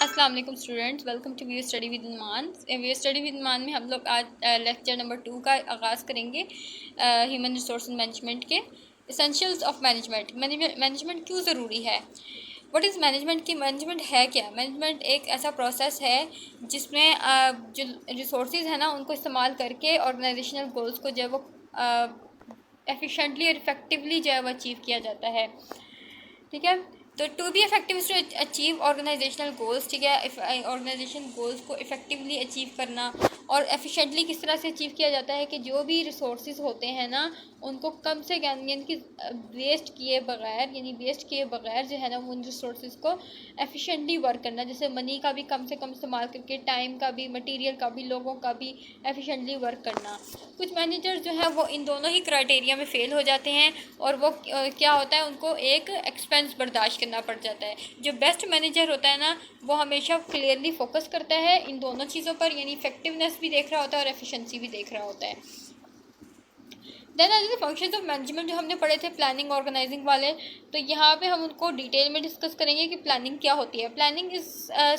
अस्सलाम वालेकुम students, welcome to we study with Iman. We study with Iman में हम लोग आज लेक्चर नंबर 2 का आगाज़ करेंगे ह्यूमन रिसोर्स मैनेजमेंट के एसेंशियल्स ऑफ मैनेजमेंट। मैनेजमेंट क्यों ज़रूरी है? What is management? की मैनेजमेंट है क्या? मैनेजमेंट एक ऐसा प्रोसेस है जिसमें जो रिसोर्स है ना उनको इस्तेमाल करके ऑर्गेनाइजेशनल गोल्स को जो है वो एफिशिएंटली और इफ़ेक्टिवली जो है वो अचीव किया जाता है। ठीक है, तो to be effective to achieve organizational goals. ठीक है, ऑर्गेनाइजेशन गोल्स को इफेक्टिवली अचीव करना और एफिशिएंटली किस तरह से अचीव किया जाता है कि जो भी रिसोर्सेज होते हैं ना उनको कम से कम यानी कि वेस्ट किए बगैर जो है ना उन रिसोर्सेज को एफिशिएंटली वर्क करना। जैसे मनी का भी कम से कम इस्तेमाल करके, टाइम का भी, मटेरियल का भी, लोगों का भी एफिशिएंटली वर्क करना। कुछ मैनेजर जो है वो इन दोनों ही क्राइटेरिया में फ़ेल हो जाते हैं और वो क्या होता है, उनको एक एक्सपेंस बर्दाश्त करना पड़ जाता है। जो बेस्ट मैनेजर होता है ना वो हमेशा क्लियरली फोकस करता है इन दोनों चीज़ों पर, यानी इफेक्टिवनेस भी देख रहा होता है और एफिशिएंसी भी देख रहा होता है। Then other functions of management जो हमने पढ़े थे प्लानिंग ऑर्गेनाइजिंग वाले, तो यहाँ पे हम उनको डिटेल में डिस्कस करेंगे कि प्लानिंग क्या होती है। Planning is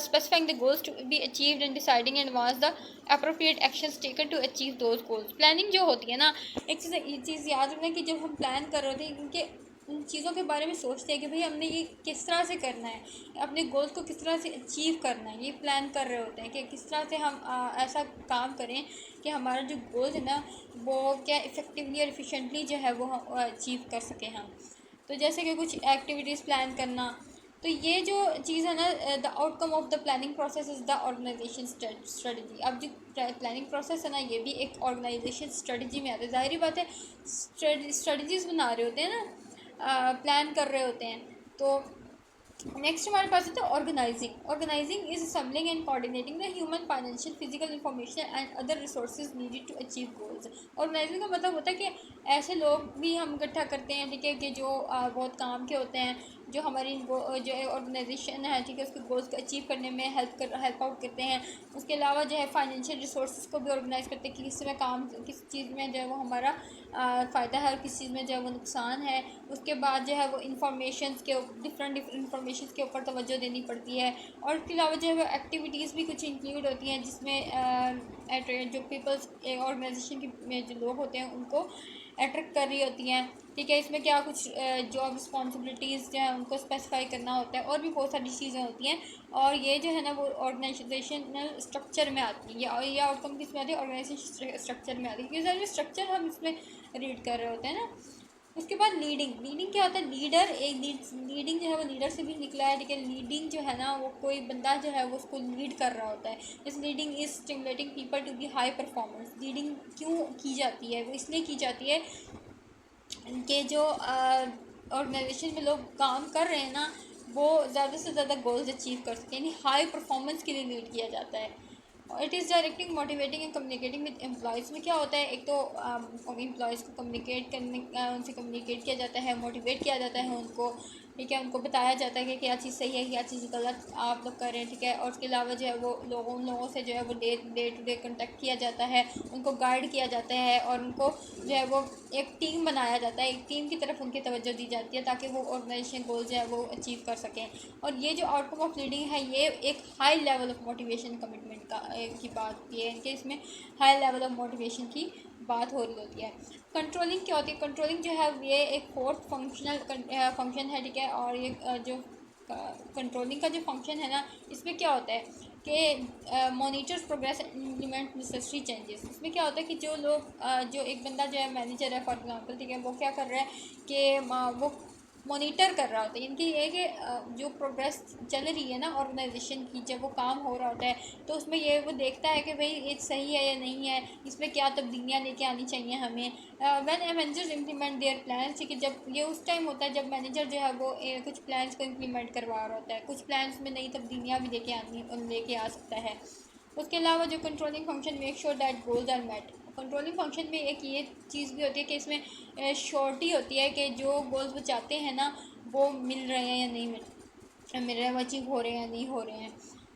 specifying the goals to be achieved and deciding in advance the appropriate actions taken to achieve those goals. Planning जो होती है ना, एक चीज़ याद रखना कि जब हम प्लान कर रहे थे उनके उन चीज़ों के बारे में सोचते हैं कि भाई हमने ये किस तरह से करना है, अपने गोल्स को किस तरह से अचीव करना है, ये प्लान कर रहे होते हैं कि किस तरह से हम ऐसा काम करें कि हमारा जो गोल है ना वो क्या इफ़ेक्टिवली और एफिशिएंटली जो है वो अचीव कर सकें हम। तो जैसे कि कुछ एक्टिविटीज़ प्लान करना, तो ये जो चीज़ है ना, the outcome of the planning process is the organization strategy. अब जो प्लानिंग प्रोसेस है ना ये भी एक ऑर्गेनाइजेशन स्ट्रेटजी में आता है। ज़ाहिर बात है, स्ट्रेटजीज़ बना रहे होते हैं ना, प्लान कर रहे होते हैं। तो नेक्स्ट हमारे पास है organizing. Organizing is assembling and coordinating the human, financial, physical information and other resources needed to achieve goals. Organizing का मतलब होता है कि ऐसे लोग भी हम इकट्ठा करते हैं, ठीक है, कि जो बहुत काम के होते हैं, जो हमारी जो ऑर्गेनाइजेशन है, ठीक है, उसके गोल्स को अचीव करने में हेल्प आउट करते हैं। उसके अलावा जो है फाइनेंशियल रिसोर्स को भी ऑर्गेनाइज करते हैं कि किस काम किस चीज़ में जो है वो हमारा फ़ायदा है और किस चीज़ में जो है वो नुकसान है। उसके बाद जो है वो इंफॉर्मेशन के डिफरेंट इंफॉर्मेशन के ऊपर तवज्जो देनी पड़ती है। और उसके अलावा जो है वो एक्टिविटीज़ भी कुछ इंक्लूड होती हैं जिसमें जो पीपल्स ऑर्गेनाइजेशन के में जो लोग होते हैं उनको अट्रैक्ट कर रही होती हैं। ठीक है, इसमें क्या कुछ जॉब रिस्पॉन्सिबिलिटीज़ जो है उनको स्पेसिफाई करना होता है और भी बहुत सारी चीज़ें होती हैं। और ये जो है ना वो ऑर्गेनाइजेशनल स्ट्रक्चर में आती है, और ये आउटकम किस में आती है, ऑर्गेनाइजेशन स्ट्रक्चर में आती है, क्योंकि सारे स्ट्रक्चर हम इसमें रीड कर रहे होते हैं ना। उसके बाद लीडिंग क्या होता है? लीडर लीडिंग जो है वो लीडर से भी निकला है, लेकिन लीडिंग जो है ना वो कोई बंदा जो है वो उसको लीड कर रहा होता है। इस leading is stimulating people to be high performance. Leading क्यों की जाती है? वो इसलिए की जाती है कि जो ऑर्गेनाइजेशन में लोग काम कर रहे हैं ना वो ज़्यादा से ज़्यादा गोल्स अचीव कर सकें, यानी हाई परफॉर्मेंस के लिए लीड किया जाता है। It is directing, motivating and communicating with employees में क्या होता है, एक तो एम्प्लॉयज़ को कम्युनिकेट करने उनसे कम्युनिकेट किया जाता है, मोटिवेट किया जाता है उनको। ठीक है, उनको बताया जाता है कि क्या चीज़ सही है, क्या चीज़ गलत आप लोग कर रहे हैं। ठीक है, और उसके अलावा जो है वो उन लोगों से जो है वो डे टू डे कंटेक्ट किया जाता है, उनको गाइड किया जाता है और उनको जो है वो एक टीम बनाया जाता है, एक टीम की तरफ उनकी तवज्जो दी जाती है ताकि वो ऑर्गेनाइजेशन गोल जो है वो अचीव कर सकें। और ये जो आउटकम ऑफ लीडिंग है ये एक high level of motivation commitment की बात की है कि इसमें हाई लेवल ऑफ मोटिवेशन की बात हो रही होती है। कंट्रोलिंग क्या होती है? कंट्रोलिंग जो है ये एक फोर्थ फंक्शन है। ठीक है, और ये जो कंट्रोलिंग का जो फंक्शन है ना इसमें क्या होता है कि monitors progress implement necessary changes. इसमें क्या होता है कि जो लोग जो एक बंदा जो है मैनेजर है फॉर एग्जांपल, ठीक है, वो क्या कर रहा है कि वो मॉनिटर कर रहा होता है, इनकी ये कि जो प्रोग्रेस चल रही है ना ऑर्गेनाइजेशन की, जब वो काम हो रहा होता है तो उसमें ये वो देखता है कि भाई ये सही है या नहीं है, इसमें क्या तब्दीलियाँ लेके आनी चाहिए हमें। When managers implement there plans, ठीक है, जब ये उस टाइम होता है जब मैनेजर जो है वो कुछ प्लान्स को इम्प्लीमेंट करवा रहा होता है, कुछ प्लान्स में नई तब्दीलियाँ भी लेके आ सकता है। उसके अलावा जो controlling function make sure that goals are met. Controlling function में एक ये चीज़ भी होती है कि इसमें श्योरिटी होती है कि जो गोल्स वो चाहते हैं ना वो मिल रहे हैं या नहीं मिल रहे हैं, वो अचीव हो रहे हैं या नहीं हो रहे हैं।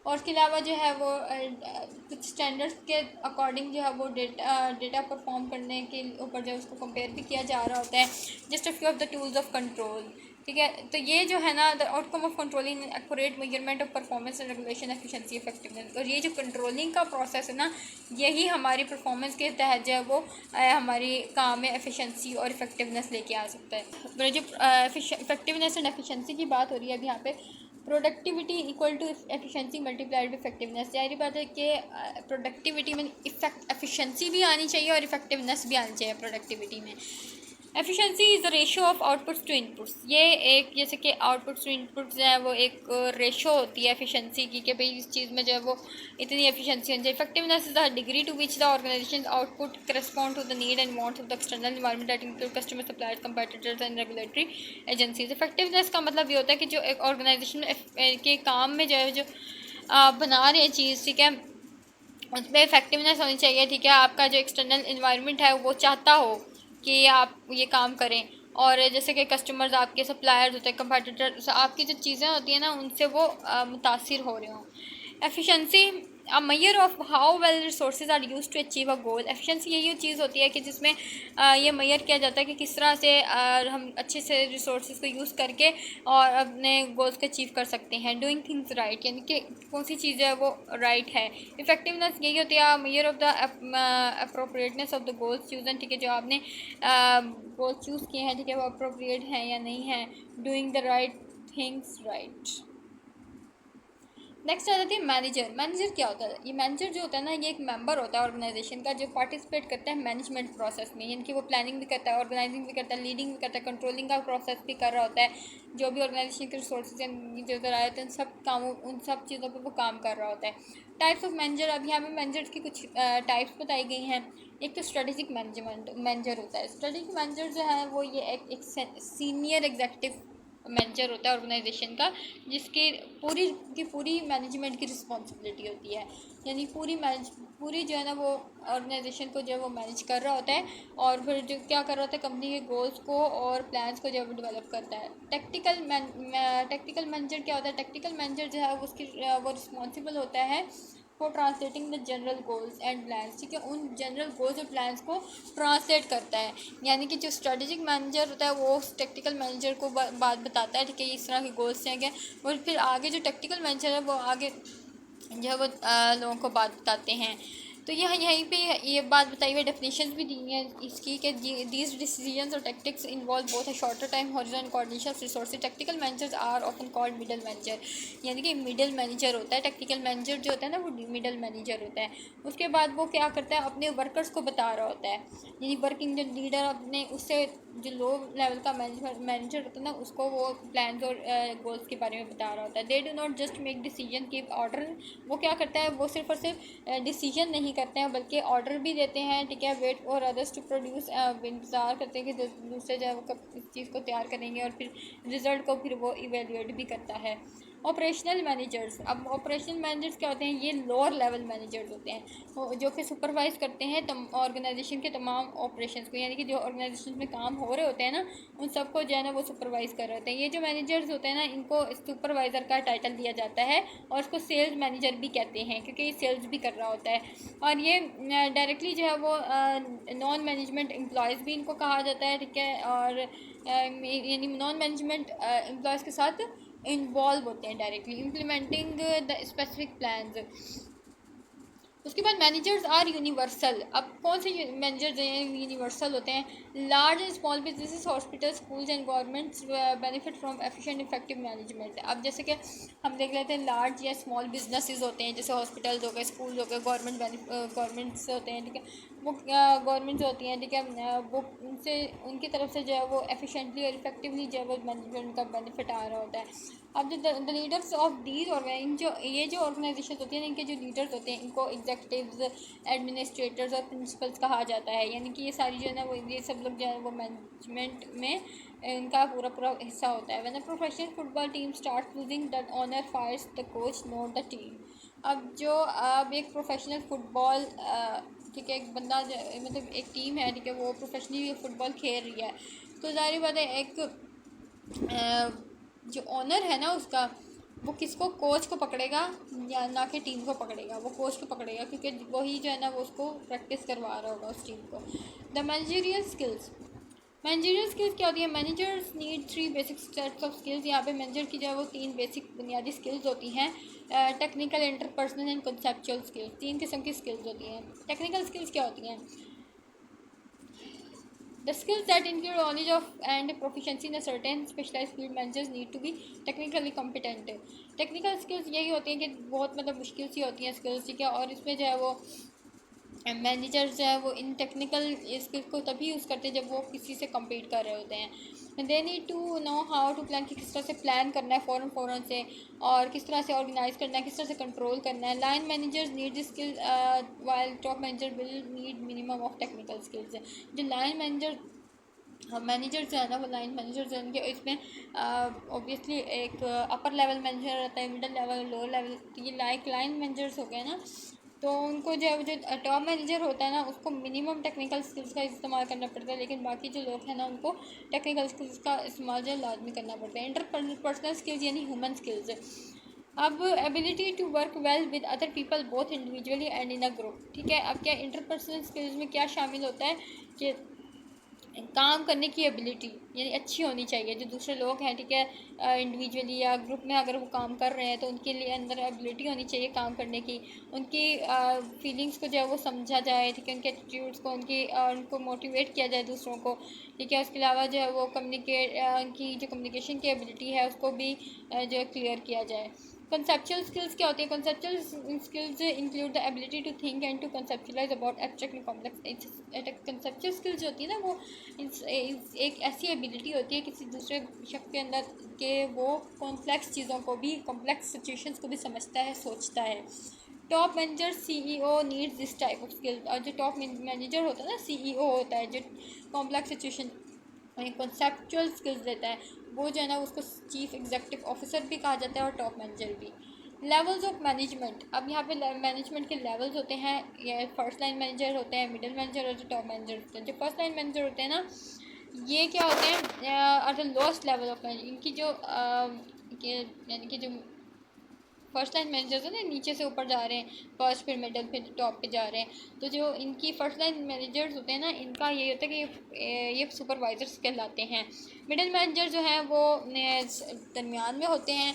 और उसके अलावा जो है वो कुछ स्टैंडर्ड्स के अकॉर्डिंग जो है वो डेटा परफॉर्म करने के ऊपर जो है उसको कंपेयर भी किया जा रहा होता है। Just a few of the tools of control. ठीक है। तो ये जो है ना, the outcome of controlling accurate measurement of performance and regulation efficiency effectiveness. और ये जो कंट्रोलिंग का प्रोसेस है ना, यही हमारी परफॉर्मेंस के तहत जो है वो हमारी काम में एफिशिएंसी और इफेक्टिवनेस लेके आ सकता है। मेरे जो इफेक्टिवनेस एंड एफिशिएंसी की बात हो रही है अब यहाँ पे, productivity equal to efficiency multiplied with effectiveness. जाहिर बात है कि प्रोडक्टिविटी में एफिशिएंसी भी आनी चाहिए और इफेक्टिवनेस भी आनी चाहिए प्रोडक्टिविटी में। Efficiency is the ratio of outputs to inputs. ये एक जैसे कि आउटपुट्स टू इनपुट्स जो है वो एक रेशो होती है एफिशिएंसी की, कि भाई इस चीज़ में जो है वो इतनी एफिशिएंसी होनी चाहिए। Effectiveness is the degree to which the organization output correspond to the need and wants of the external environment that include customer, suppliers, competitors and regulatory agencies. Effectiveness का मतलब ये होता है कि जो एक ऑर्गेनाइजेशन के काम में जो है जो बना रहे हैं चीज़, ठीक है, उसमें इफेक्टिवनेस होनी चाहिए। ठीक है, आपका जो एक्सटर्नल इन्वायरमेंट है वो चाहता हो कि आप ये काम करें, और जैसे कि कस्टमर्स, आपके सप्लायर्स होते हैं, कंपटीटर्स, आपकी जो चीज़ें होती हैं ना उनसे वो मुतासिर हो रहे हों। Efficiency a measure of how well resources are use to achieve a goal. Efficiency यही चीज़ होती है कि जिसमें ये मेजर किया जाता है कि किस तरह से हम अच्छे से रिसोर्सेज को यूज़ करके और अपने गोल्स को अचीव कर सकते हैं। डूइंग थिंग्स राइट, यानी कि कौन सी चीज़ है वो राइट है। इफेक्टिवनेस यही होती है measure of the appropriateness of the goals chosen. ठीक है, जो आपने गोल्स चूज़ किए हैं, ठीक है, वो अप्रोप्रिएट हैं या नहीं है। Doing the right things right. Next आ जाती है मैनेजर। मैनेजर क्या होता है? ये मैनेजर जो होता है ना, ये एक मेंबर होता है ऑर्गेनाइजेशन का, जो पार्टिसिपेट करता है मैनेजमेंट प्रोसेस में, यानी कि वो प्लानिंग भी करता है, ऑर्गेनाइजिंग भी करता है, लीडिंग भी करता है, कंट्रोलिंग का प्रोसेस भी कर रहा होता है। जो भी ऑर्गेनाइजेशन के रिसोर्सेज जो ज़राए थे उन सब कामों, उन सब चीज़ों पर वो काम कर रहा होता है। टाइप्स ऑफ मैनेजर, अब यहाँ पे मैनेजर्स की कुछ टाइप्स बताई गई हैं। एक तो स्ट्रेटेजिक मैनेजर होता है। स्ट्रेटेजिक मैनेजर जो है वो ये एक सीनियर एग्जीक्यूटिव मैनेजर होता है ऑर्गेनाइजेशन का, जिसकी पूरी मैनेजमेंट की रिस्पॉन्सिबिलिटी होती है, यानी पूरी जो है ना वो ऑर्गेनाइजेशन को जो है वो मैनेज कर रहा होता है, और फिर जो क्या कर रहा होता है, कंपनी के गोल्स को और प्लान्स को जो है वो डेवलप करता है। टेक्निकल मैनेजर क्या होता है? टेक्निकल मैनेजर जो है वो रिस्पॉन्सिबल होता है for translating the general goals and plans. ठीक है, उन जनरल गोल्स और प्लान्स को ट्रांसलेट करता है, यानी कि जो स्ट्रेटेजिक मैनेजर होता है वो टेक्निकल मैनेजर को बात बताता है, ठीक है, इस तरह के गोल्स हैं क्या, और फिर आगे जो टेक्निकल मैनेजर है वो आगे जो है वो लोगों को बात बताते हैं। तो यहीं पे ये बात बताई हुई, डेफिनेशंस भी दी हैं इसकी कि दीज डिसीजंस और tactics involve both a shorter time horizon and coordination of resources. Technical managers are often called middle manager, यानी कि मिडल मैनेजर होता है। टेक्निकल मैनेजर जो होता है ना वो मिडल मैनेजर होता है। उसके बाद वो क्या करता है, अपने वर्कर्स को बता रहा होता है, यानी वर्किंग जो लीडर अपने उससे जो लो लेवल का मैनेजर होता है ना, उसको वो प्लान्स और गोल्स के बारे में बता रहा होता है। They do not just make decision keep order. वो क्या करता है, वो सिर्फ और सिर्फ डिसीजन नहीं करते हैं बल्कि ऑर्डर भी देते हैं। ठीक है, wait for others to produce, इंतज़ार करते हैं कि दूसरे जो है वो कब इस चीज़ को तैयार करेंगे, और फिर रिज़ल्ट को फिर वो इवेल्यूएट भी करता है। ऑपरेशनल मैनेजर्स, अब ऑपरेशनल मैनेजर्स क्या होते हैं? ये लोअर लेवल मैनेजर्स होते हैं जो कि सुपरवाइज करते हैं ऑर्गेनाइजेशन के तमाम ऑपरेशंस को, यानी कि जो ऑर्गेनाइजेशन में काम हो रहे होते हैं ना उन सबको जो है ना वो सुपरवाइज कर रहे होते हैं। ये जो मैनेजर्स होते हैं ना, इनको सुपरवाइज़र का टाइटल दिया जाता है, और उसको सेल्स मैनेजर भी कहते हैं, क्योंकि ये सेल्स भी कर रहा होता है। और ये डायरेक्टली जो है वो नॉन मैनेजमेंट एम्प्लॉयज़ भी इनको कहा जाता है। ठीक है, और यानी नॉन मैनेजमेंट एम्प्लॉयज़ के साथ इन्वॉल्व होते हैं directly implementing the specific plans. उसके बाद मैनेजर्स आर यूनिवर्सल। अब कौन से मैनेजर्स हैं यूनिवर्सल होते हैं? Large and small businesses, hospital, schools and governments benefit from efficient effective management. अब जैसे कि हम देख लेते हैं, लार्ज या स्मॉल बिजनेसेस होते हैं, जैसे हॉस्पिटल्स हो गए, स्कूल हो गए, गवर्नमेंट्स होते हैं। ठीक है, वो गवर्नमेंट्स होती हैं, ठीक है, वो उनसे उनकी तरफ से जो है वो एफिशिएंटली और इफेक्टिवली जो है वो मैनेजमेंट का बेनिफिट आ रहा होता है। अब जो द लीडर्स ऑफ दीज ये जो ऑर्गेनाइजेशन होती हैं, इनके जो लीडर्स होते हैं इनको एग्जीक्यूटिव्स, एडमिनिस्ट्रेटर्स और प्रिंसिपल्स कहा जाता है, यानी कि ये सारी जो है ना वो ये सब लोग जो है वो मैनेजमेंट में इनका पूरा हिस्सा होता है। When a professional football team start losing the owner fires the coach not the team. अब एक प्रोफेशनल फुटबॉल, ठीक है, एक बंदा मतलब एक टीम है, ठीक है, वो प्रोफेशनली फुटबॉल खेल रही है, तो ज़ाहिर बात है एक जो ओनर है ना उसका, वो किसको, कोच को पकड़ेगा या ना कि टीम को पकड़ेगा? वो कोच को पकड़ेगा, क्योंकि वही जो है ना वो उसको प्रैक्टिस करवा रहा होगा उस टीम को। The managerial skills, managerial skills क्या होती है? Managers need 3 basic sets of skills. यहाँ पे मैनेजर की जो है वो 3 बेसिक बुनियादी स्किल्स होती हैं। Technical, interpersonal and conceptual skills, 3 किस्म की स्किल्स होती हैं। टेक्निकल स्किल्स क्या होती हैं? The skills that include knowledge of and proficiency in a certain specialized field, managers need to be technically competent. Technical skills यही होती हैं कि बहुत मतलब मुश्किल सी होती हैं स्किल्स, ठीक है, और इसमें जो है वो मैनेजर जो है वो इन टेक्निकल स्किल्स को तभी यूज़ करते हैं जब वो किसी से कम्पीट कर रहे होते हैं। They need to know how to plan, कि किस तरह से प्लान करना है फ़ौरन से, और किस तरह से ऑर्गेनाइज करना है, किस तरह से कंट्रोल करना है। Line managers need this skill while top manager will need minimum of technical skills. जो लाइन मैनेजर जो है ना, वो लाइन मैनेजर जो है उनके इसमें ऑब्वियसली एक अपर लेवल मैनेजर रहता है, मिडिल लेवल, लोअर लेवल, तो ये लाइन मैनेजर्स हो गए ना, तो उनको जो टॉप मैनेजर होता है ना, उसको मिनिमम टेक्निकल स्किल्स का इस्तेमाल करना पड़ता है, लेकिन बाकी जो लोग हैं ना उनको टेक्निकल स्किल्स का इस्तेमाल जो है लाजमी करना पड़ता है। इंटरपर्सनल स्किल्स यानी ह्यूमन स्किल्स। अब ability to work well with other people both individually and in a group, ठीक है। अब क्या इंटरपर्सनल स्किल्स में क्या शामिल होता है कि काम करने की एबिलिटी यानी अच्छी होनी चाहिए। जो दूसरे लोग हैं, ठीक है, इंडिविजुअली या ग्रुप में अगर वो काम कर रहे हैं तो उनके लिए अंदर एबिलिटी होनी चाहिए काम करने की। उनकी फीलिंग्स को जो है वो समझा जाए, ठीक है, उनके एटीट्यूड्स को, उनको मोटिवेट किया जाए दूसरों को, ठीक है। उसके अलावा जो है वो उनकी जो कम्युनिकेशन की एबिलिटी है उसको भी जो है क्लियर किया जाए। कंसेप्चुअल स्किल्स क्या होती है? Conceptual skills include the ability to think and to conceptualize about abstract and complex. Conceptual skills होती है ना, वो एक ऐसी एबिलिटी होती है किसी दूसरे शख्स के अंदर के वो कॉम्प्लेक्स चीज़ों को भी, कॉम्प्लेक्स सिचुएशंस को भी समझता है, सोचता है। Top manager CEO needs this type of skill. और जो टॉप मैनेजर होता है ना, CEO होता है, जो कॉम्प्लेक्स सिचुएशन कॉन्सेप्चुअल स्किल्स देता है, वो जो है ना उसको चीफ एग्जीक्यूटिव ऑफिसर भी कहा जाता है और टॉप मैनेजर भी। Levels of management. अब यहाँ पे मैनेजमेंट के लेवल्स होते हैं। ये फर्स्ट लाइन मैनेजर होते हैं, मिडिल मैनेजर और जो टॉप मैनेजर होते हैं। जो फर्स्ट लाइन मैनेजर होते हैं ना, ये क्या होते हैं? और the lowest level of manager, इनकी जो यानी कि जो फर्स्ट लाइन मैनेजर्स हैं ना, नीचे से ऊपर जा रहे हैं, फर्स्ट फिर मिडल फिर टॉप पे जा रहे हैं। तो जो इनकी फर्स्ट लाइन मैनेजर्स होते हैं ना, इनका ये होता है कि ये सुपरवाइजर्स कहलाते हैं। मिडिल मैनेजर जो हैं वो दरमियान में होते हैं,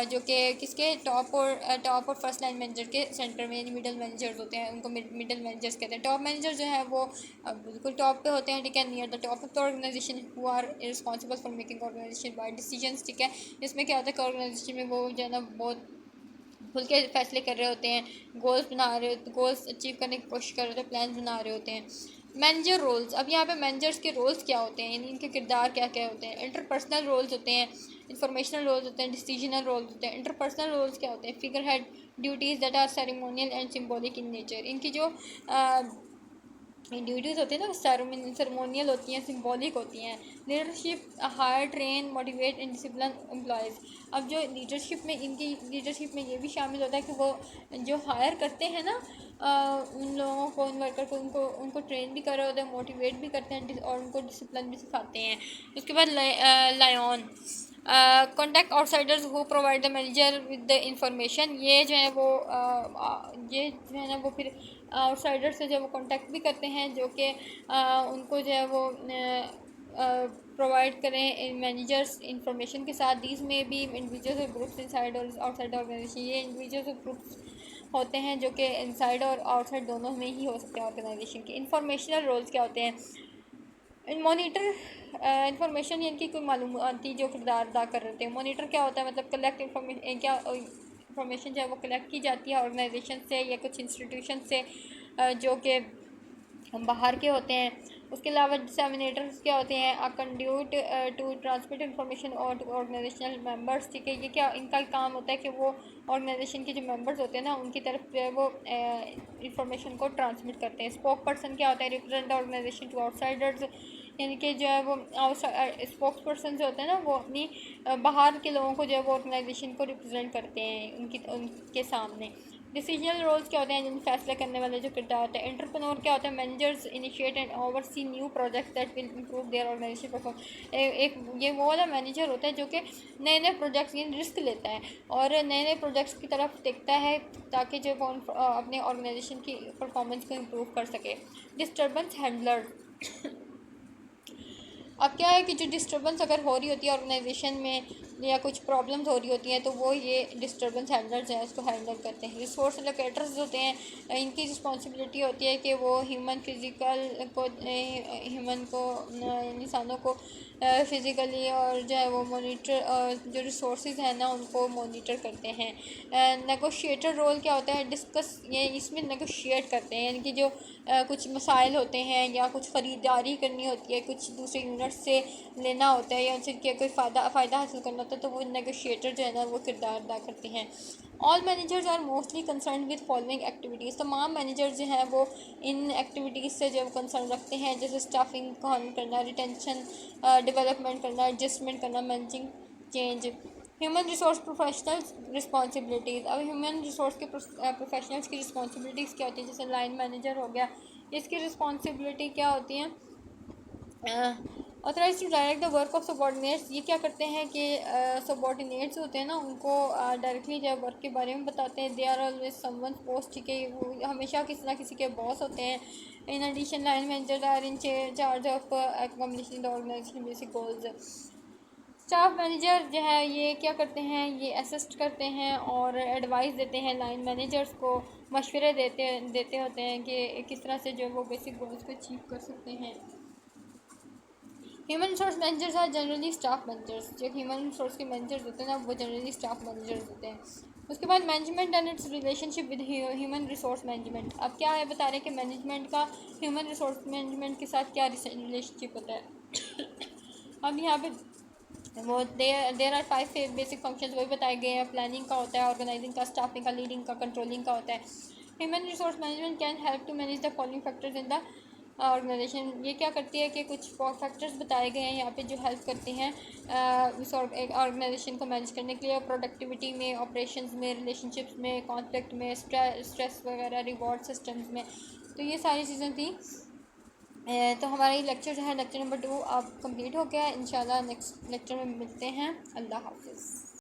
जो कि किसके टॉप और फर्स्ट लाइन मैनेजर के सेंटर में, यानी मिडिल मैनेजर्स होते हैं, उनको मिडिल मैनेजर्स कहते हैं। टॉप मैनेजर जो है वो बिल्कुल टॉप पे होते हैं, ठीक है, near the top of the organization, who are responsible for making organization by decisions, ठीक है। इसमें क्या होता है कि ऑर्गेनाइजेशन में वो जो है ना बहुत खुल के फैसले कर रहे होते हैं, गोल्स बना रहे होते, गोल्स अचीव करने की कोशिश कर रहे होते हैं, प्लान बना रहे होते हैं। Manager roles. अब यहाँ पे मैनेजर्स के रोल्स क्या होते हैं, यानी इनके किरदार क्या क्या होते हैं? इंटरपर्सनल रोल्स होते हैं, इंफॉर्मेशनल रोल्स होते हैं, डिसीजनल रोल्स होते हैं। इंटरपर्सनल रोल्स क्या होते हैं? Figure head duties that are ceremonial and symbolic in nature. इनकी जो ड्यूटीज़ होती हैं ना, वो सेरेमोनियल होती हैं, सिंबॉलिक होती हैं। Leadership hire train motivate and discipline employees. अब जो लीडरशिप में, इनकी लीडरशिप में ये भी शामिल होता है कि वो जो हायर करते हैं ना उन लोगों को, उन वर्कर को, उनको ट्रेन भी कर रहे होते हैं, मोटिवेट भी करते हैं और उनको डिसिप्लिन भी सिखाते हैं। उसके बाद liaison contact outsiders who provide the manager with the information. ये जो है वो ये जो है ना वो फिर आउटसाइडर से जो वो कांटेक्ट भी करते हैं, जो कि उनको जो है वो प्रोवाइड करें मैनेजर्स इंफॉर्मेशन के साथ। दीज में भी इंडिविजुअल्स और ग्रुप्स इनसाइड और आउटसाइड ऑर्गेनाइजेशन। ये इंडिविजुअल्स और ग्रुप्स होते हैं जो कि इनसाइड और आउटसाइड दोनों में ही हो सकते हैं ऑर्गेनाइजेशन के। इंफॉर्मेशनल रोल्स क्या होते हैं? मोनीटर इंफॉर्मेशन यानी कि कोई मालूमाती जो किरदार अदा कर रहे थे। मोनीटर क्या होता है? मतलब कलेक्ट इंफॉर्मेशन, क्या इंफॉर्मेशन जो है वो कलेक्ट की जाती है ऑर्गेनाइजेशन से या कुछ इंस्टीट्यूशन से जो कि बाहर के होते हैं। उसके अलावा डिसेमिनेटर्स क्या होते हैं? अ कंड्यूट टू ट्रांसमिट इंफॉर्मेशन और टू ऑर्गेनाइजेशनल मेंबर्स, ठीक है। ये क्या इनका काम होता है कि वो ऑर्गेनाइजेशन के जो मेंबर्स होते हैं ना उनकी तरफ जो है वो इंफॉर्मेशन को ट्रांसमिट करते हैं। स्पोक पर्सन क्या होता है? रिप्रेजेंट ऑर्गेनाइजेशन टू आउटसाइडर्स, यानी कि जो है वो स्पोक्स पर्सन जो होते हैं ना वो अपनी बाहर के लोगों को जो है वो ऑर्गेनाइजेशन को रिप्रेजेंट करते हैं उनके सामने। डिसीजनल रोल्स क्या होते हैं? जिन फैसले करने वाले जो किरदार होते हैं। एंटरप्रेन्योर क्या होता है? Managers initiate and oversee new projects that will improve their organization perform. एक ये वो वाला मैनेजर होता है जो कि नए नए प्रोजेक्ट्स यानी रिस्क लेता है और नए नए प्रोजेक्ट्स की तरफ देखता है ताकि जो वो अपने ऑर्गेनाइजेशन की परफॉर्मेंस को इम्प्रूव कर सके। डिस्टर्बेंस हैंडलर अब क्या है कि जो डिस्टर्बेंस अगर हो रही होती है ऑर्गेनाइजेशन में या कुछ प्रॉब्लम्स हो रही होती हैं तो वो ये डिस्टर्बेंस हैंडलर्स हैं उसको हैंडल करते हैं। रिसोर्स एलोकेटर्स होते हैं, इनकी रिस्पॉन्सिबिलिटी होती है कि वो ह्यूमन को इंसानों को फ़िज़िकली और जो है वो मॉनिटर जो रिसोर्सेज हैं ना उनको मॉनिटर करते हैं। नेगोशिएटर रोल क्या होता है, डिस्कस ये इसमें नेगोशिएट करते हैं, यानी कि जो कुछ मसाइल होते हैं या कुछ ख़रीदारी करनी होती है, कुछ दूसरे यूनिट से लेना होता है या उनसे कोई फ़ायदा हासिल करना होता है तो वो नेगोशिएटर जो है ना वो किरदार अदा करते हैं। All managers are mostly concern with following activities, तमाम मैनेजर जो हैं वो इन एक्टिविटीज़ से जो कंसर्न रखते हैं, जैसे स्टाफिंग को हैंडल करना, रिटेंशन डेवलपमेंट करना, एडजस्टमेंट करना, managing change. Human resource professionals responsibilities, अब ह्यूमन रिसोर्स के प्रोफेशनल्स की रिस्पॉन्सिबिलिटीज़ क्या होती है, जैसे लाइन मैनेजर हो गया, इसकी रिस्पॉन्सिबिलिटी क्या होती है, authorize to direct the work of subordinates, ये क्या करते हैं कि सबॉर्डिनेट्स होते हैं ना उनको डायरेक्टली जो वर्क के बारे में बताते हैं। They are always someone post, ठीक है, वो हमेशा किसी ना किसी के बॉस होते हैं। In addition line manager are in charge of accommodation the organization basic goals. Staff manager जो है ये क्या करते हैं, ये असिस्ट करते हैं और एडवाइस देते हैं, लाइन मैनेजर्स को मशवरे देते होते हैं कि किस तरह से जो वो बेसिक गोल्स को अचीव कर सकते हैं। Human resource managers are generally staff managers, जो ह्यूमन रिसोर्स के मैनेजर्स होते हैं ना वो जनरली स्टाफ मैनेजर्स होते हैं। उसके बाद management and it's relationship with human resource management, अब क्या है बता रहे हैं कि मैनेजमेंट का ह्यूमन रिसोर्स मैनेजमेंट के साथ क्या रिलेशनशिप होता है। अब यहाँ पे वो देर आर 5 बेसिक फंक्शंस वही बताए गए हैं, प्लानिंग का होता है, ऑर्गेनाइजिंग का, स्टाफिंग का, लीडिंग का, कंट्रोलिंग का होता है। Human resource management can help to manage the following factors in the organization, ये क्या करती है कि कुछ फैक्टर्स बताए गए हैं यहाँ पे जो हेल्प करते हैं एक ऑर्गेनाइजेशन को मैनेज करने के लिए, प्रोडक्टिविटी में, ऑपरेशंस में, रिलेशनशिप्स में, कॉन्फ्लिक्ट में, स्ट्रेस वगैरह, रिवॉर्ड सिस्टम्स में। तो ये सारी चीज़ें थी। तो हमारा ये लेक्चर जो है लेक्चर नंबर 2 अब कंप्लीट हो गया। इंशाल्लाह नेक्स्ट लेक्चर में मिलते हैं। अल्लाह हाफिज़।